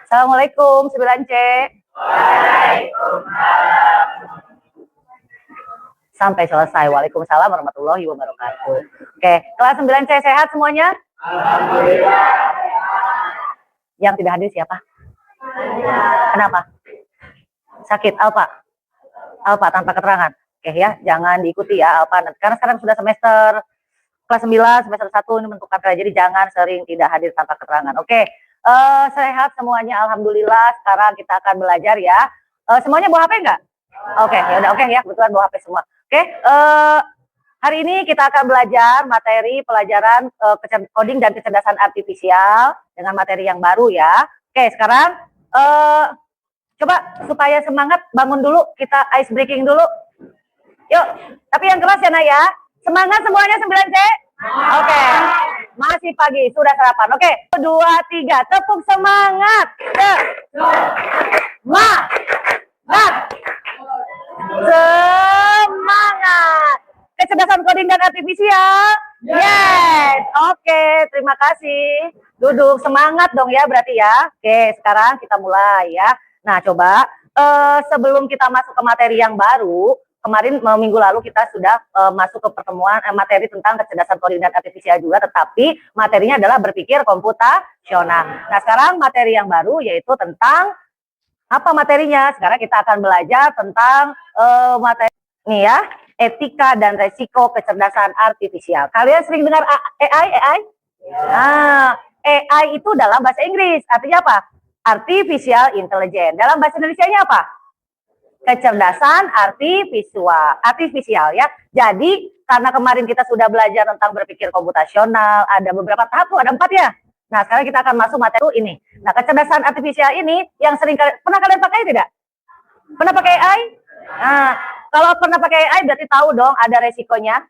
Assalamualaikum 9C. Waalaikumsalam. Sampai selesai. Waalaikumsalam warahmatullahi wabarakatuh. Oke, kelas 9C sehat semuanya? Alhamdulillah. Yang tidak hadir siapa? Kenapa? Sakit, Alpa? Alpa tanpa keterangan. Oke ya, jangan diikuti ya Alpa. Karena sekarang sudah semester kelas 9, semester 1 ini menentukan kalian. Jadi jangan sering tidak hadir tanpa keterangan. Oke, sehat semuanya alhamdulillah. Sekarang kita akan belajar ya. Semuanya bawa HP enggak? Oke, ya udah oke ya, kebetulan bawa HP semua. Oke, hari ini kita akan belajar materi pelajaran coding dan kecerdasan artifisial dengan materi yang baru ya. Oke, sekarang coba supaya semangat bangun dulu, kita ice breaking dulu. Yuk, tapi yang keras ya Naya. Semangat semuanya 9C? Oke, masih pagi, sudah sarapan. Oke, 2, 3, tepuk semangat. Semangat. Kecerdasan coding dan artifisial? Yes. Oke, terima kasih. Duduk, semangat dong ya berarti ya. Oke, sekarang kita mulai ya. Nah, coba sebelum kita masuk ke materi yang baru, kemarin minggu lalu kita sudah masuk ke pertemuan materi tentang kecerdasan coding dan artifisial juga, tetapi materinya adalah berpikir komputasional. Nah, sekarang materi yang baru yaitu tentang apa materinya? Sekarang kita akan belajar tentang materi nih ya, etika dan resiko kecerdasan artifisial. Kalian sering dengar AI? Nah, AI itu dalam bahasa Inggris, artinya apa? Artificial Intelligence. Dalam bahasa Indonesianya apa? Kecerdasan artifisial ya. Jadi karena kemarin kita sudah belajar tentang berpikir komputasional, ada beberapa tahap tuh, ada 4 ya. Nah, sekarang kita akan masuk materi ini. Nah, kecerdasan artifisial ini yang sering pernah kalian pakai tidak? Pernah pakai AI? Nah, kalau pernah pakai AI berarti tahu dong ada resikonya.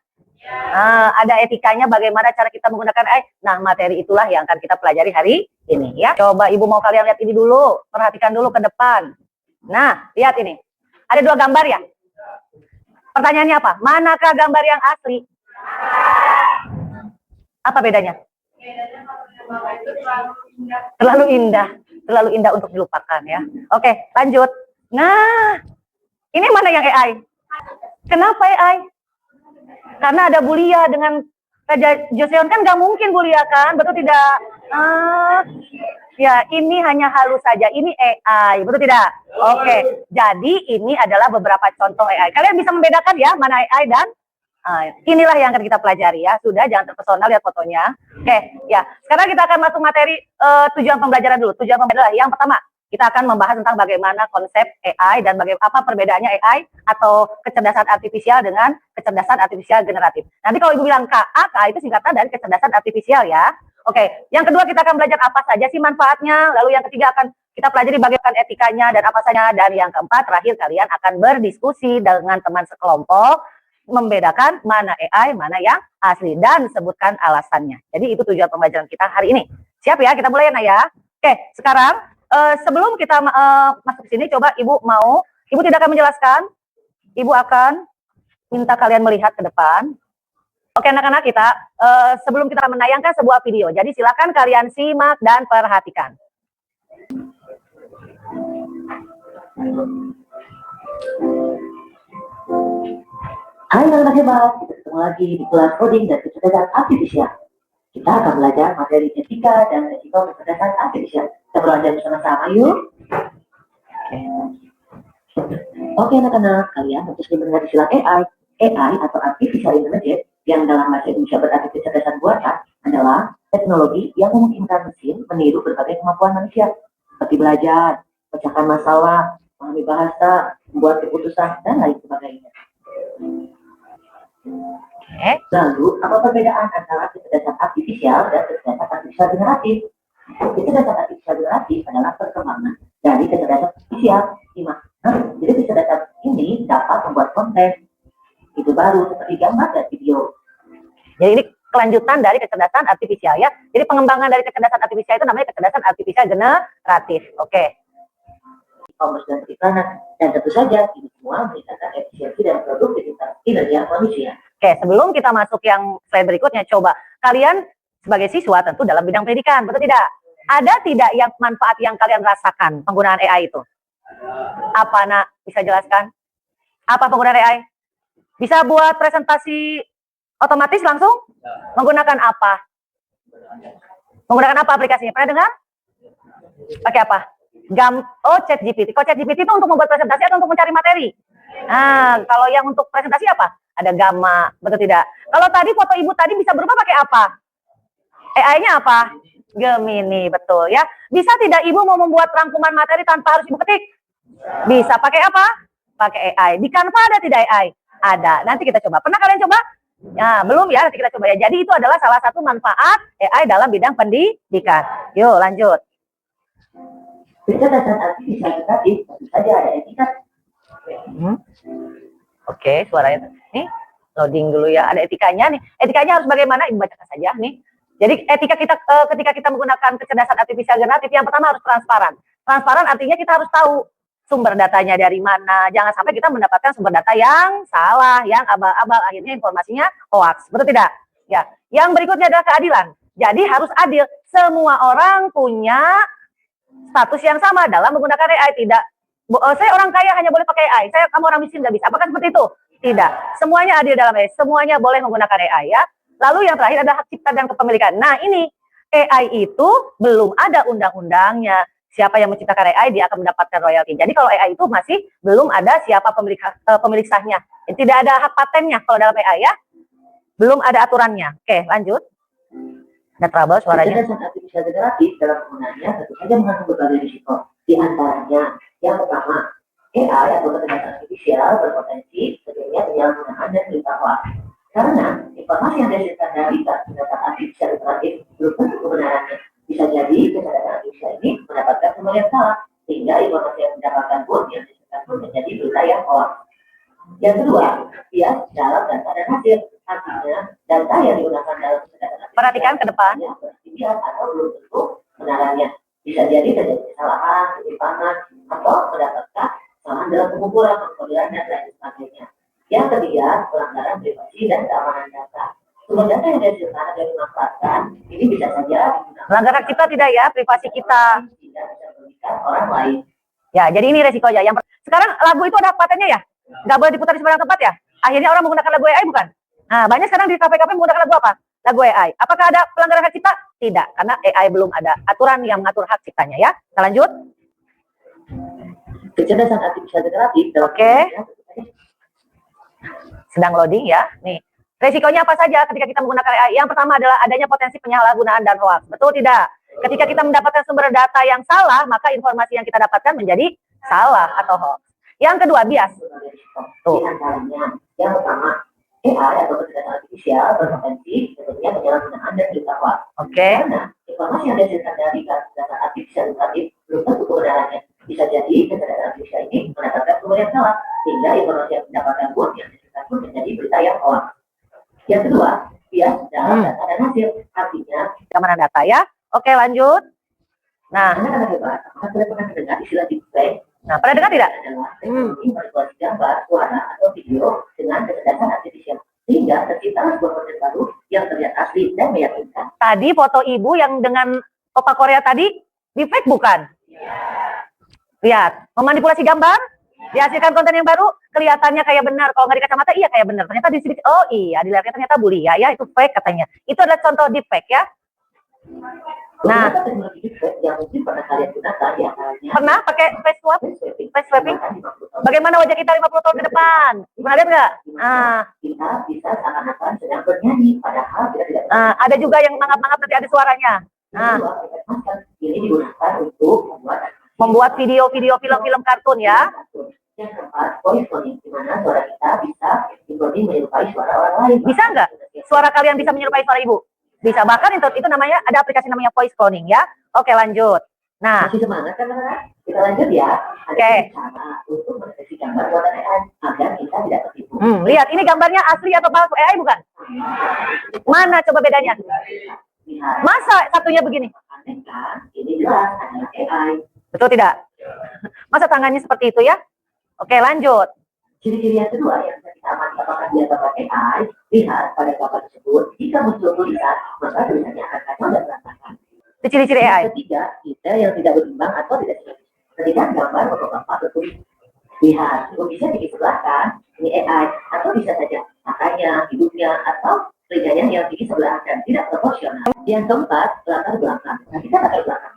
Nah, ada etikanya bagaimana cara kita menggunakan AI. Nah, materi itulah yang akan kita pelajari hari ini ya. Coba Ibu mau kalian lihat ini dulu, perhatikan dulu ke depan. Nah, lihat ini. Ada 2 gambar ya? Pertanyaannya apa? Manakah gambar yang asli? Apa bedanya? Terlalu indah untuk dilupakan ya. Oke, lanjut. Nah, ini mana yang AI? Kenapa AI? Karena ada Bulia dengan Raja Joseon, kan nggak mungkin Bulia kan, betul tidak? Ya, ini hanya halus saja. Ini AI, betul tidak? Oke, jadi ini adalah beberapa contoh AI. Kalian bisa membedakan ya mana AI dan inilah yang akan kita pelajari ya. Sudah, jangan terpesona lihat fotonya. Oke, ya. Sekarang kita akan masuk materi tujuan pembelajaran dulu. Tujuan pembelajaran yang pertama, kita akan membahas tentang bagaimana konsep AI dan apa perbedaannya AI atau kecerdasan artifisial dengan kecerdasan artifisial generatif. Nanti kalau Ibu bilang KA itu singkatan dari kecerdasan artifisial ya. Oke, yang kedua kita akan belajar apa saja sih manfaatnya. Lalu yang ketiga akan kita pelajari bagaimana etikanya dan apa saja. Dan yang keempat terakhir kalian akan berdiskusi dengan teman sekelompok, membedakan mana AI, mana yang asli, dan sebutkan alasannya. Jadi itu tujuan pembelajaran kita hari ini. Siap ya, kita mulai ya Naya. Oke, sekarang sebelum kita masuk ke sini, coba Ibu tidak akan menjelaskan, Ibu akan minta kalian melihat ke depan. Oke anak-anak, kita sebelum kita menayangkan sebuah video, jadi silakan kalian simak dan perhatikan. Hai anak-anak hebat, kita ketemu lagi di kelas coding dan kecerdasan artifisial. Kita akan belajar materi etika dan resiko kecerdasan artifisial. Kita belajar bersama-sama yuk. Oke anak-anak, kalian tentu saja mendengar istilah AI atau Artificial Intelligence yang dalam bahasa Indonesia berarti kecerdasan buatan adalah teknologi yang memungkinkan mesin meniru berbagai kemampuan manusia seperti belajar, pecahkan masalah, memahami bahasa, membuat keputusan, dan lain sebagainya. Lalu, apa perbedaan antara kecerdasan artifisial dan kecerdasan artifisial generatif? Kecerdasan artifisial generatif adalah perkembangan dari kecerdasan artifisial. Jadi kecerdasan ini dapat membuat konten itu baru seperti gambar dan video. Jadi ini kelanjutan dari kecerdasan artifisial ya. Jadi pengembangan dari kecerdasan artifisial itu namanya kecerdasan artifisial generatif. Oke. E-commerce dan periklanan, dan tentu saja ini semua meningkatkan efisiensi dan produktivitas kinerja manusia. Oke, sebelum kita masuk yang slide berikutnya, coba kalian sebagai siswa tentu dalam bidang pendidikan, betul tidak? Ada tidak yang manfaat yang kalian rasakan penggunaan AI itu? Apa, Nak? Bisa jelaskan? Apa penggunaan AI? Bisa buat presentasi otomatis langsung? Menggunakan apa? Menggunakan apa aplikasinya? Pernah dengar? Pakai apa? Oh, ChatGPT. Kalau ChatGPT itu untuk membuat presentasi atau untuk mencari materi? Nah, kalau yang untuk presentasi apa? Ada Gamma, betul tidak? Kalau tadi foto ibu tadi bisa berubah pakai apa? AI-nya apa? Gemini, betul ya. Bisa tidak ibu mau membuat rangkuman materi tanpa harus ibu ketik? Bisa. Pakai apa? Pakai AI. Di Canva ada tidak AI? Ada. Nanti kita coba. Pernah kalian coba? Ya, belum ya. Nanti kita coba ya. Jadi itu adalah salah satu manfaat AI dalam bidang pendidikan. Yuk, lanjut. Kecerdasan artifisial generatif tentu saja ada etika. Oke, suaranya nih loading dulu ya. Ada etikanya nih. Etikanya harus bagaimana? Ibu bacakan saja nih. Jadi etika kita ketika kita menggunakan kecerdasan artifisial generatif, yang pertama harus transparan. Transparan artinya kita harus tahu sumber datanya dari mana. Jangan sampai kita mendapatkan sumber data yang salah, yang abal-abal, akhirnya informasinya hoax. Betul tidak? Ya. Yang berikutnya adalah keadilan. Jadi harus adil. Semua orang punya status yang sama dalam menggunakan AI. Tidak, saya orang kaya hanya boleh pakai AI. Kamu orang miskin nggak bisa. Apakah seperti itu? Tidak. Semuanya adil dalam AI. Semuanya boleh menggunakan AI ya. Lalu yang terakhir adalah hak cipta dan kepemilikan. Nah ini AI itu belum ada undang-undangnya. Siapa yang menciptakan AI dia akan mendapatkan royalti. Jadi kalau AI itu masih belum ada siapa pemilik sahnya. Tidak ada hak patennya kalau dalam AI ya. Belum ada aturannya. Oke lanjut. Ada trouble suaranya. Kecerdasan artifisial generatif dalam penggunaannya tentu saja mengandung berbagai risiko. Di antaranya yang pertama, AI atau kecerdasan artifisial berpotensi terjadinya penyalahgunaan dan berita hoax. Karena informasi yang dihasilkan dari kecerdasan artifisial generatif belum tentu kebenarannya. Bisa jadi kecerdasan artifisial ini mendapatkan sumber yang salah, sehingga informasi yang didapatkan pun yang dihasilkan pun menjadi berita yang hoax. Yang kedua, bias dalam data dan hasil. Artinya, data yang digunakan dalam kecerdasan artifisial perhatikan ke depan bias atau belum tentu kebenarannya. Bisa jadi terjadi kesalahan, ketimpangan, atau mendapatkan kesalahan dalam pengumpulan, pengkodian, dan lain sebagainya. Yang ketiga, pelanggaran privasi dan keamanan data. Sumber data yang dihasilkan dan dimanfaatkan, ini bisa saja digunakan. Melanggar hak cipta tidak ya, privasi kita. Tidak bisa merugikan orang lain. Ya, jadi ini resikonya. Sekarang lagu itu ada hak patennya ya? Nggak boleh diputar di sembarang tempat ya? Akhirnya orang menggunakan lagu AI bukan? Nah, banyak sekarang di kafe-kafe menggunakan lagu apa? Lagu AI. Apakah ada pelanggaran hak cipta? Tidak, karena AI belum ada aturan yang mengatur hak ciptanya ya. Kita lanjut. Kecerdasan artifisial generatif. Oke. Sedang loading ya. Nih, resikonya apa saja ketika kita menggunakan AI? Yang pertama adalah adanya potensi penyalahgunaan dan hoax. Betul tidak? Ketika kita mendapatkan sumber data yang salah, maka informasi yang kita dapatkan menjadi salah atau hoax. Yang kedua, bias. Tuh. Yang pertama, AI atau kecerdasan artifisial berpotensi terjadinya penyalahgunaan dan berita hoax. Oke. Karena informasi yang dihasilkan dari kecerdasan artifisial generatif belum tentu kebenarannya. Bisa jadi kecerdasan artifisial ini mendapatkan sumber yang salah, sehingga informasi yang didapatkan pun yang dihasilkan pun menjadi berita yang hoax. Yang kedua, bias dalam data dan hasil. Artinya keamanan data ya. Oke, lanjut. Nah, anak-anak hebat, apakah kalian pernah mendengar istilah deepfake? Nah, pernah dengar tidak? Adalah teknologi manipulasi gambar, suara, atau video dengan kecerdasan artifisial. Sehingga tercipta sebuah konten baru yang terlihat asli dan meyakinkan. Tadi foto ibu yang dengan opa Korea tadi, deepfake bukan? Lihat, memanipulasi gambar, dihasilkan konten yang baru, kelihatannya kayak benar. Kalau nggak di kacamata, iya kayak benar. Ternyata di sini, oh iya, dilihatnya ternyata bulia ya, itu fake katanya. Itu adalah contoh deepfake ya. Nah, teknologi deepfake yang mungkin pernah kalian gunakan ya, pernah pakai face swap? Face swapping? Bagaimana wajah kita 50 tahun ke depan? Pernah lihat nggak? Kita bisa seakan-akan sedang bernyanyi, padahal kita tidak. Ada juga yang mangap-mangap nanti ada suaranya. Ini digunakan untuk membuat video-video film-film kartun ya. Yang keempat, voice cloning, di mana suara kita bisa dicoding menyerupai suara orang lain. Bisa nggak? Suara kalian bisa menyerupai suara ibu? Bisa, bahkan itu namanya, ada aplikasi namanya voice cloning ya. Oke, lanjut. Nah, masih semangat kan teman-teman? Kita lanjut ya. Oke. Cara untuk mendeteksi gambar buatan AI agar kita tidak tertipu. Lihat, ini gambarnya asli atau palsu AI bukan? Mana coba bedanya? Masa satunya begini? Ini jelas adalah AI. Betul tidak? Masa tangannya seperti itu ya? Oke, lanjut. Ciri-ciri yang kedua yang bisa kita amati apakah dia gambar AI, lihat pada gambar tersebut, jika muncul tulisan, maka tulisannya akan kacau dan berantakan. Itu ciri-ciri AI. Yang ketiga, detail yang tidak berimbang atau tidak simetris. Ketika gambar fotografer tertulis, lihat, bisa disebelahkan, ini AI, atau bisa saja matanya, hidungnya, atau telinganya yang tinggi sebelah dan tidak proporsional. Yang keempat, latar belakang. Nah, kita latar belakang.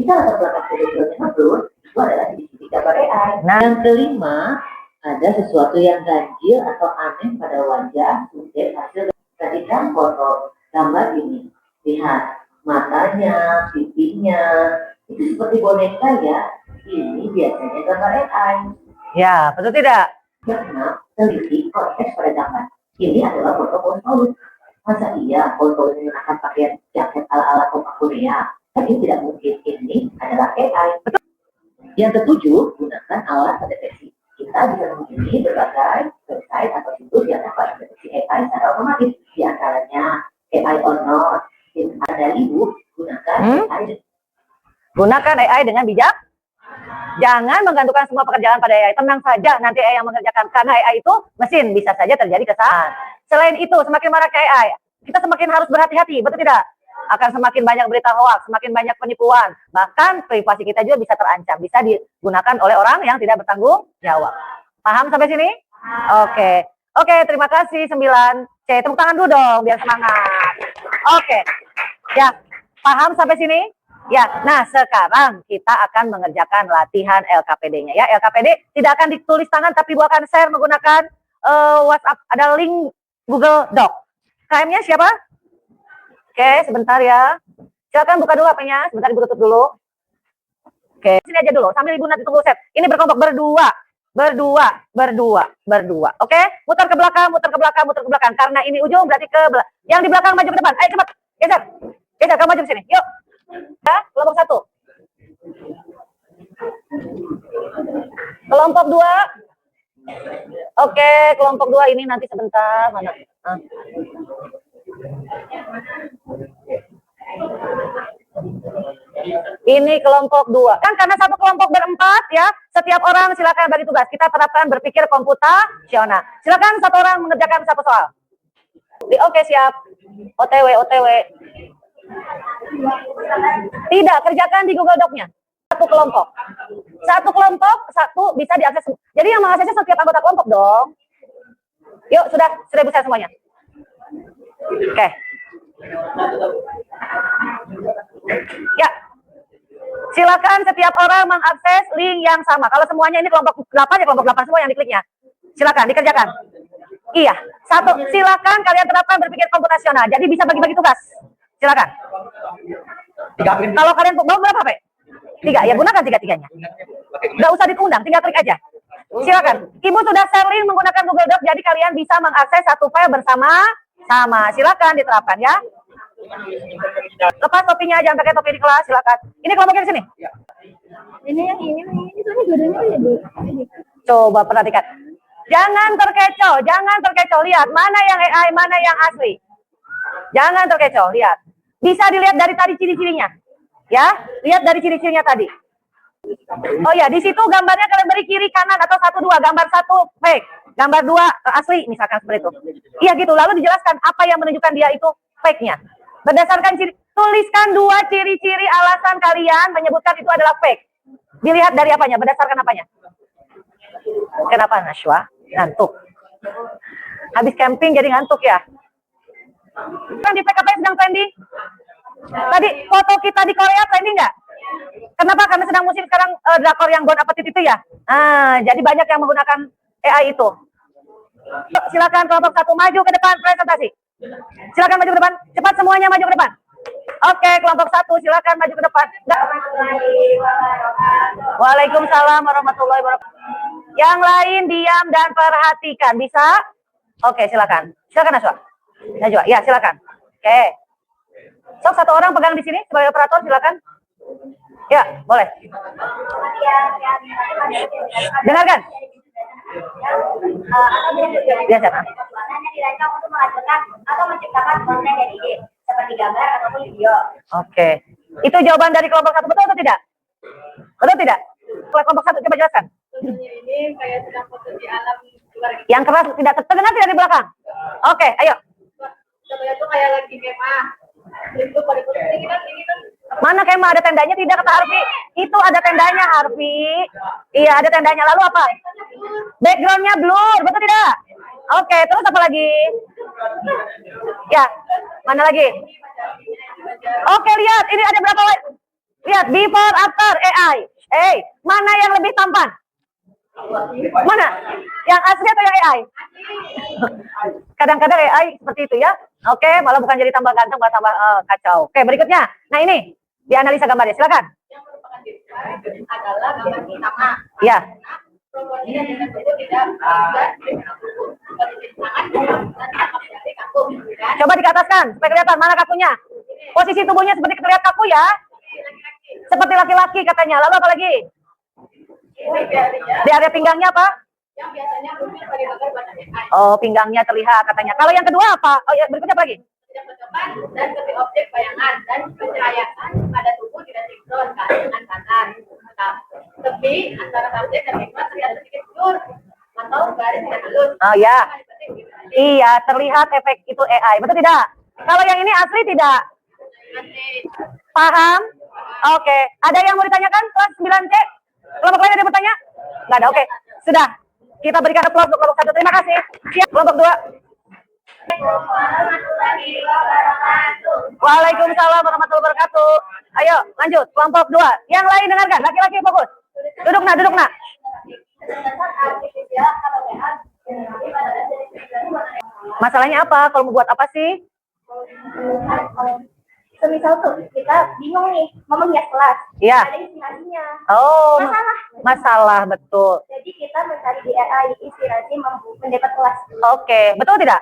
Kita latar belakang fotografernya menurut, itu adalah ciri-ciri gambar AI. Nah, Yang kelima, ada sesuatu yang ganjil atau aneh pada wajah subjek hasil ketika foto gambar ini. Lihat, matanya, pipinya, itu seperti boneka ya. Ini biasanya gambar AI. ya, betul tidak? Karena teliti konteks pada gambar. Ini adalah foto post. Masa iya foto ini akan pakai jaket ala-ala Korea? Tapi tidak mungkin, ini adalah AI. Yang ketujuh, gunakan alat pendeteksi. Kita bisa menghubungi berbagai website atau situs yang dapat mendeteksi AI secara otomatis. Di antaranya AI or not. Ada ibu, gunakan AI. Gunakan AI dengan bijak. Jangan menggantungkan semua pekerjaan pada AI. Tenang saja, nanti AI yang mengerjakan. Karena AI itu mesin, bisa saja terjadi kesalahan. Selain itu, semakin marak AI, kita semakin harus berhati-hati, betul tidak? Akan semakin banyak berita hoax, semakin banyak penipuan. Bahkan privasi kita juga bisa terancam. Bisa digunakan oleh orang yang tidak bertanggung jawab. Paham sampai sini? Oke. Oke, terima kasih 9C. Tepuk tangan dulu dong, biar semangat. Oke. Ya, paham sampai sini? Ya, nah sekarang kita akan mengerjakan latihan LKPD-nya ya. LKPD tidak akan ditulis tangan tapi Bu akan share menggunakan WhatsApp. Ada link Google Doc. KM-nya siapa? Oke, sebentar ya. Silakan buka dulu HP-nya, sebentar Ibu tutup dulu. Oke, sini aja dulu sambil Ibu nanti tunggu set. Ini berkelompok berdua. Oke, muter ke belakang, muter ke belakang, muter ke belakang. Karena ini ujung berarti ke belakang. Yang di belakang maju ke depan. Ayo cepat. Geser. Geser, kamu maju ke sini. Yuk. Ya, kelompok 1. Kelompok 2. Oke, kelompok 2 ini nanti sebentar. Mana? Ini kelompok 2. Kan karena satu kelompok berempat ya, setiap orang silakan bagi tugas. Kita terapkan berpikir komputasional. Silakan satu orang mengerjakan satu soal. Oke, siap. OTW. Tidak, kerjakan di Google Doc-nya. Satu kelompok, satu bisa diakses. Jadi yang mengaksesnya setiap anggota kelompok dong. Yuk, sudah Ibu saya semuanya. Oke. Ya. Silakan setiap orang mengakses link yang sama. Kalau semuanya ini kelompok 8 ya kelompok 8 semua yang dikliknya. Silakan dikerjakan. Iya, satu. Silakan kalian terapkan berpikir komputasional. Jadi bisa bagi-bagi tugas. Silakan. Kalau kalian mau berapa HP? 3, ya gunakan 3-3-nya. Nggak usah diundang, tinggal klik aja. Silakan. Ibu sudah share link menggunakan Google Doc, jadi kalian bisa mengakses satu file bersama-sama. Silakan diterapkan ya. Lepas topinya, jangan pakai topi di kelas. Silakan. Ini kelompoknya di sini. Ini yang ini soalnya dua-duanya ya Bu. Coba perhatikan. Jangan terkecoh. Lihat mana yang AI, mana yang asli. Jangan terkecoh, lihat. Bisa dilihat dari tadi ciri-cirinya. Ya, lihat dari ciri-cirinya tadi. Oh ya, di situ gambarnya kalian beri kiri kanan atau 1 2, gambar 1 fake, gambar 2 asli misalkan seperti itu. Iya gitu, lalu dijelaskan apa yang menunjukkan dia itu fake-nya. Berdasarkan ciri, tuliskan 2 ciri-ciri alasan kalian menyebutkan itu adalah fake. Dilihat dari apanya, berdasarkan apanya? Kenapa Nashwa? Ngantuk. Habis camping jadi ngantuk ya? Kan di PKP sedang trending. Tadi foto kita di Korea trending nggak? Kenapa? Karena sedang musim sekarang drakor yang Bon Appetit itu ya. Jadi banyak yang menggunakan AI itu. Silakan kelompok 1 maju ke depan presentasi. Silakan maju ke depan. Cepat semuanya maju ke depan. Oke, kelompok 1 silakan maju ke depan. Waalaikumsalam warahmatullahi wabarakatuh. Yang lain diam dan perhatikan. Bisa? Oke, silakan. Silakan Naswa. Najwa, ya silakan. Oke. Sok 1 orang pegang di sini sebagai operator, silakan. Ya, boleh. Dengarkan. Biasa. Dirancang untuk menghasilkan atau menciptakan konten dan ide seperti gambar ataupun video. Oke. Itu jawaban dari kelompok 1, betul atau tidak? Betul tidak? Kelompok 1 coba jelaskan. Ini kayak sedang foto di alam luar gitu. Yang keras tidak terdengar tidak di belakang. Oke, ayo. Contohnya tuh kayak lagi kemah. Mana kemah ada tendanya? Tidak, kata Harfi. Itu ada tendanya, Harfi. Iya, ada tendanya. Lalu apa? Backgroundnya blur, betul tidak? Oke, terus apa lagi? Ya, mana lagi? Oke, lihat. Ini ada berapa? Lihat, before, after, AI. Mana yang lebih tampan? Mana? Yang asli atau yang AI? Kadang-kadang AI seperti itu ya. Oke, malah bukan jadi tambah ganteng, malah tambah kacau. Oke, berikutnya. Nah ini, dianalisa gambarnya. Silakan. Yang merupakan desain adalah gambar pertama. Ya. Proporsinya dengan tubuh tidak Coba dikataskan supaya kelihatan mana kakunya. Posisi tubuhnya seperti terlihat kaku ya. Seperti laki-laki katanya. Lalu apa lagi? Di area pinggangnya apa? yang biasanya muncul pada gambar buatan AI. Oh, pinggangnya terlihat katanya. Kalau yang kedua apa? Oh ya, berikutnya apa lagi? Ketidakcocokan dan seperti objek bayangan dan pencahayaan pada tubuh tidak sinkron dengan kanan. Tepi antara subjek dan background terlihat sedikit blur atau garis tidak halus. Oh ya. Iya, terlihat efek itu AI. Betul tidak? Kalau yang ini asli tidak? Paham? Oke. Ada yang mau ditanyakan? Kelas 9C? Kelompok lain ada yang bertanya? Nggak ada, oke. Sudah. Kita berikan aplaus untuk kelompok 1. Terima kasih. Siap, kelompok 2. Waalaikumsalam warahmatullahi wabarakatuh. Ayo, lanjut. Kelompok 2. Yang lain dengarkan. Laki-laki fokus. Duduk nak, duduk nak. Masalahnya apa? Kalau mau buat apa sih? Semisal tuh kita bingung nih mau menghias kelas, Iya. ada inspirasinya. Oh, Masalah. betul. Jadi kita mencari di AI inspirasi mendapat kelas. Oke, betul tidak?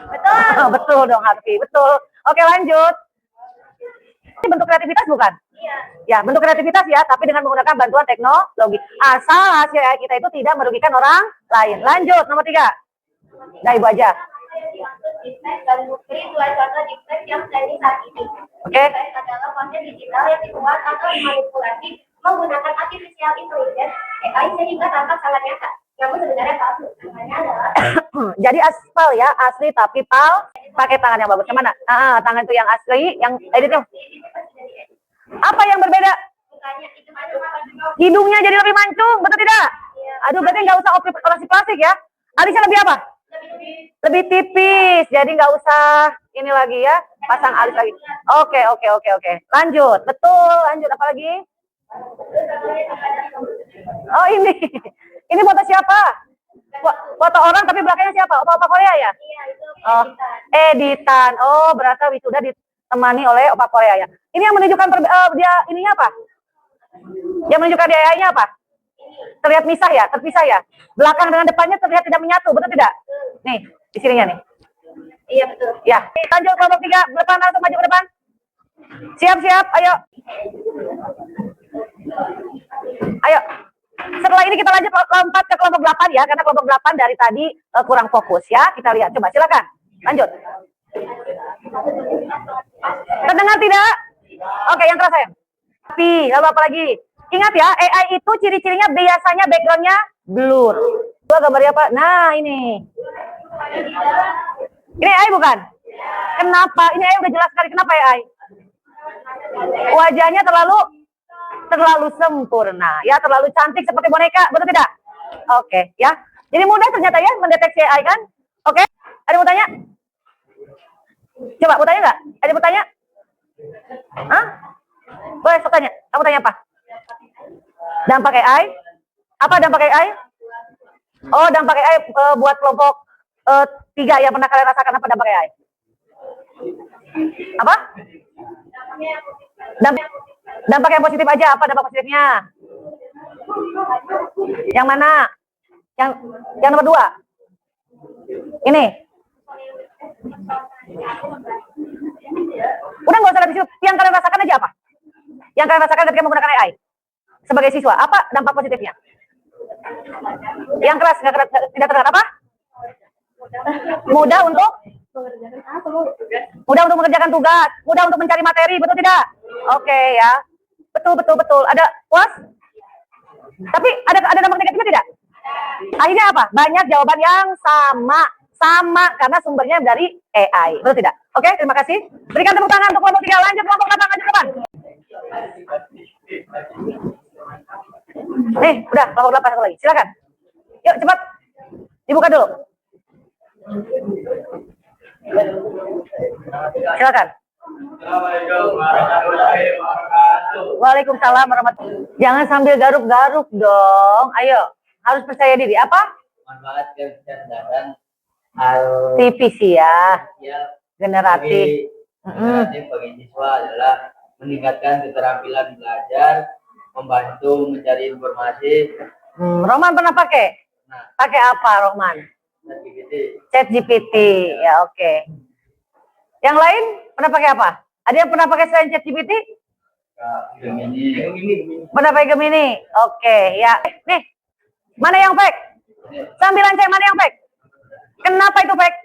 Betul. Betul dong, Harfi. Betul. Oke, lanjut. Ini bentuk kreativitas bukan? Iya. Ya, bentuk kreativitas ya, tapi dengan menggunakan bantuan teknologi. Asal hasil AI kita itu tidak merugikan orang lain. Lanjut, nomor 3. Nah, Ibu aja. Dan bukti dua contoh deepfake yang trending saat ini. Oke. Deepfake adalah konten digital yang dibuat atau dimanipulasi menggunakan artificial intelligence AI sehingga tampak sangat nyata. Namun sebenarnya palsu. Namanya adalah Jadi aspal ya, asli tapi pakai tangan yang bagus. Yang mana? Tangan itu yang asli, yang editnya. Apa yang berbeda? mukanya itu mancung. Hidungnya jadi lebih mancung, betul tidak? Aduh, berarti nggak usah operasi plastik ya. Alisnya lebih apa? Lebih tipis, jadi nggak usah ini lagi ya, pasang alis lagi. Oke. Lanjut, betul. Lanjut apa lagi? Oh ini foto siapa? Foto orang tapi belakangnya siapa? Opa Korea ya? Iya, itu Oh, editan. Oh, berarti sudah ditemani oleh Opa Korea ya. Ini yang menunjukkan dia ininya apa? Yang menunjukkan dia AI-nya apa? Terlihat terpisah ya. Belakang dengan depannya terlihat tidak menyatu, betul tidak? Nih, di sininya nih. Iya betul. Ya, lanjut kelompok 3, depan langsung maju ke depan. Siap, ayo. Ayo. Setelah ini kita lanjut lompat ke kelompok 8 ya, karena kelompok 8 dari tadi kurang fokus ya. Kita lihat, coba silakan. Lanjut. Terdengar tidak? Oke, yang keras sayang. Tapi, lalu apa lagi? Ingat ya, AI itu ciri-cirinya biasanya backgroundnya blur. Gua gambarnya apa? Nah, ini. Ini AI bukan? Kenapa? Ini AI udah jelas sekali. Kenapa AI? Wajahnya terlalu sempurna. Ya, terlalu cantik seperti boneka. Betul tidak? Oke, ya. Jadi mudah ternyata ya mendeteksi AI kan? Oke. Ada mau tanya? Coba, mau tanya nggak? Ada mau tanya? Hah? Boleh, sok tanya. Kamu tanya apa? Dampak AI? Apa dampak AI? Oh, dampak AI buat kelompok 3 yang pernah kalian rasakan. Apa dampak AI? Apa? Dampak yang positif aja. Apa dampak positifnya? Yang mana? Yang nomor 2. Ini. Udah nggak usah disitu. Yang kalian rasakan aja apa? Yang kalian rasakan ketika menggunakan AI sebagai siswa, apa dampak positifnya? Yang keras, tidak terdengar apa? Mudah untuk mengerjakan tugas, mudah untuk mencari materi, betul tidak? Oke ya, betul. Ada puas? Tapi ada dampak negatifnya tidak? Akhirnya apa? Banyak jawaban yang Sama, karena sumbernya dari AI. Betul tidak? Oke, terima kasih. Berikan tepuk tangan untuk kelompok 3. Lanjut kelompok 8, maju ke depan. Nih, udah kelompok 8 satu lagi. Silakan. Yuk, cepat. Dibuka dulu. Silakan. Waalaikumsalam warahmatullahi. Jangan sambil garuk-garuk dong. Ayo, harus percaya diri. Apa? Manfaat kecerdasan TVC ya. Generatif. generatif bagi siswa adalah meningkatkan keterampilan belajar, membantu mencari informasi. Roman pernah pakai? Nah, Pakai apa, Roman? ChatGPT. ChatGPT. Ya, oke. Yang lain pernah pakai apa? Ada yang pernah pakai selain ChatGPT? Gemini. Pernah pakai Gemini? Oke, ya. Nih, mana yang fake? Sambilan cek mana yang fake? Kenapa itu fake?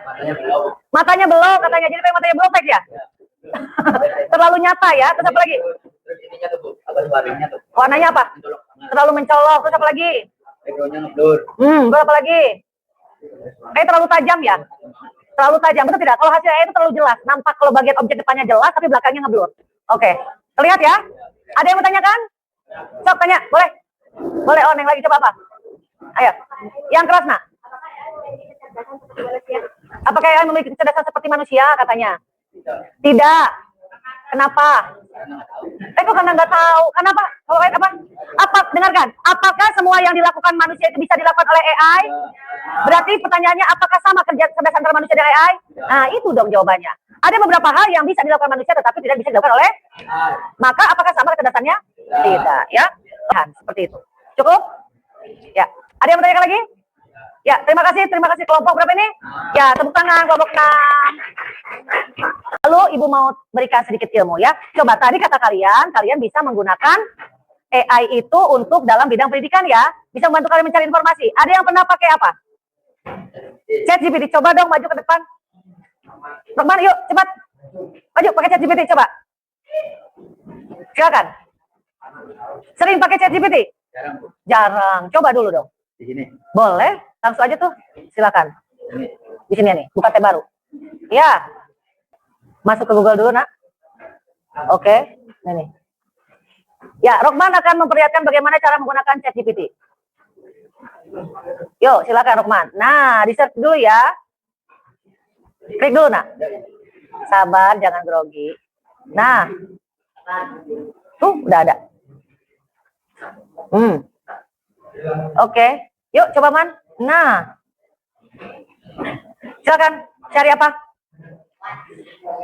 Matanya belum. Matanya belok katanya. Jadi matanya belok fake ya? Terlalu nyata ya. Terus apa lagi? Terus ininya tuh, Bu. Apa warnanya tuh? Warnanya apa? Mencolok banget. Terlalu mencolok. Terus apa lagi? Backgroundnya ngeblur. Terus apa lagi? Terlalu tajam ya? Terlalu tajam, betul tidak? Kalau hasilnya itu terlalu jelas. Nampak kalau bagian objek depannya jelas, tapi belakangnya ngeblur. Oke. Terlihat ya? Ada yang mau tanyakan? Sok tanya, boleh? Boleh, oh yang lagi coba apa? Ayo. Yang keras, nak. Apakah AI memiliki kecerdasan seperti manusia katanya? Tidak. Kenapa? Kok karena nggak tahu? Kenapa? Kalau AI apa? Apa? Dengarkan. Apakah semua yang dilakukan manusia itu bisa dilakukan oleh AI? Berarti pertanyaannya apakah sama kerja kecerdasan antara manusia dan AI? Nah, itu dong jawabannya. Ada beberapa hal yang bisa dilakukan manusia tetapi tidak bisa dilakukan oleh. Maka apakah sama kecerdasannya? Tidak, ya. Seperti itu. Cukup? Ya. Ada yang mau tanyakan lagi? Ya, terima kasih kelompok berapa ini? Ya, tepuk tangan kelompok 6. Lalu Ibu mau berikan sedikit ilmu ya. Coba tadi kata kalian bisa menggunakan AI itu untuk dalam bidang pendidikan ya. Bisa membantu kalian mencari informasi. Ada yang pernah pakai apa? ChatGPT. Coba dong maju ke depan. Roman, yuk cepat. Maju pakai ChatGPT coba. Silakan. Sering pakai ChatGPT? Jarang, Bu. Jarang. Coba dulu dong. Di sini. Boleh, langsung aja tuh. Silakan. Ini. Di sini nih, buka tab baru. Ya. Masuk ke Google dulu, Nak. Oke. Ini. Ya, Rokman akan memperlihatkan bagaimana cara menggunakan ChatGPT. Yuk, silakan Rokman. Nah, di-search dulu ya. Klik dulu, Nak. Sabar, jangan grogi. Nah. Tuh, udah ada. Oke. Yuk, coba Man. Nah. Silakan. Cari apa?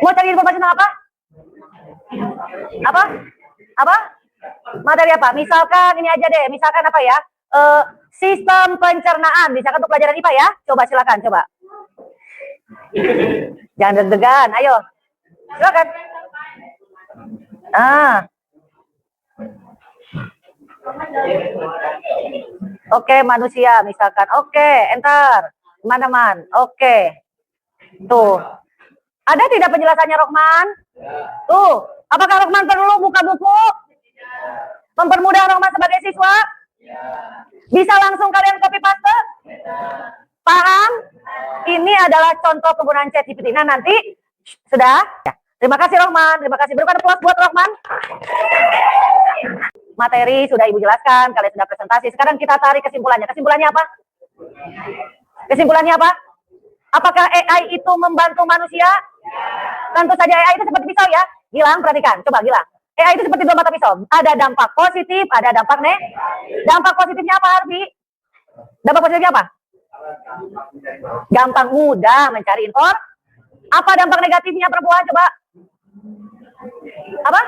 Mau cari informasi tentang apa? Apa? Materi apa? Misalkan ini aja deh. Misalkan apa ya? Sistem pencernaan. Misalkan untuk pelajaran IPA ya. Coba silakan, coba. Jangan deg-degan. Ayo. Silakan. Oke, manusia misalkan. Oke, enter. Mana Man? Oke. Tuh. Ada tidak penjelasannya Rokman? Tuh. Apakah Rokman perlu buka buku? Mempermudah Rokman sebagai siswa? Bisa langsung kalian copy paste? Paham? Ini adalah contoh penggunaan ChatGPT. Nah, nanti sudah? Ya. Terima kasih Rokman. Terima kasih. Berikan aplaus buat Rokman. Materi sudah Ibu jelaskan, kalian sudah presentasi. Sekarang kita tarik kesimpulannya. Kesimpulannya apa? Kesimpulannya apa? Apakah AI itu membantu manusia? Tentu saja AI itu seperti pisau ya. Gilang, perhatikan. Coba Gilang. AI itu seperti dua mata pisau. Ada dampak positif, ada dampak negatif. Dampak positifnya apa, Harvey? Dampak positifnya apa? Gampang mudah mencari info. Apa dampak negatifnya perempuan? Coba. Apa?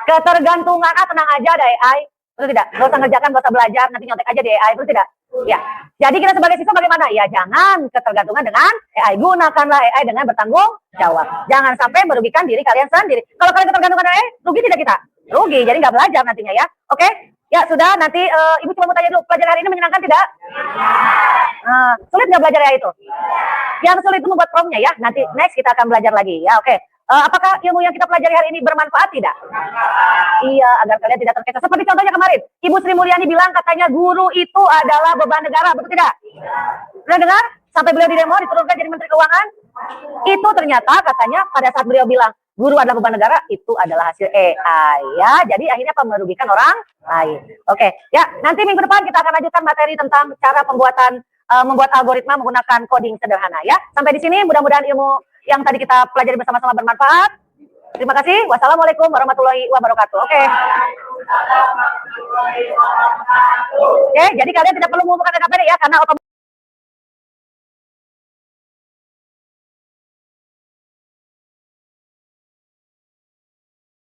Ketergantungan. Tenang aja ada AI. Betul tidak? Gak usah ngerjakan, gak usah belajar. Nanti nyontek aja di AI. Betul tidak? Ya. Jadi kita sebagai siswa bagaimana? Ya jangan ketergantungan dengan AI. Gunakanlah AI dengan bertanggung jawab. Jangan sampai merugikan diri kalian sendiri. Kalau kalian ketergantungan dengan AI, rugi tidak kita? Rugi. Jadi nggak belajar nantinya ya. Oke? Ya sudah. Nanti Ibu cuma mau tanya dulu. Pelajaran hari ini menyenangkan tidak? Sulit nggak belajar AI itu? Yang sulit itu membuat promnya ya. Nanti next kita akan belajar lagi. Ya oke. Apakah ilmu yang kita pelajari hari ini bermanfaat tidak? Iya, agar kalian tidak terkecoh. Seperti contohnya kemarin, Ibu Sri Mulyani bilang katanya guru itu adalah beban negara, betul tidak? Pernah dengar? Sampai beliau di demo diturunkan jadi Menteri Keuangan. Itu ternyata katanya pada saat beliau bilang guru adalah beban negara, itu adalah hasil AI ya. Jadi akhirnya apa, merugikan orang lain. Oke, ya nanti minggu depan kita akan lanjutkan materi tentang cara pembuatan membuat algoritma menggunakan coding sederhana ya. Sampai di sini mudah-mudahan ilmu yang tadi kita pelajari bersama-sama bermanfaat. Terima kasih. Wassalamualaikum warahmatullahi wabarakatuh. Oke. Oke, jadi kalian tidak perlu mengumpulkan KPD ya, karena otomatis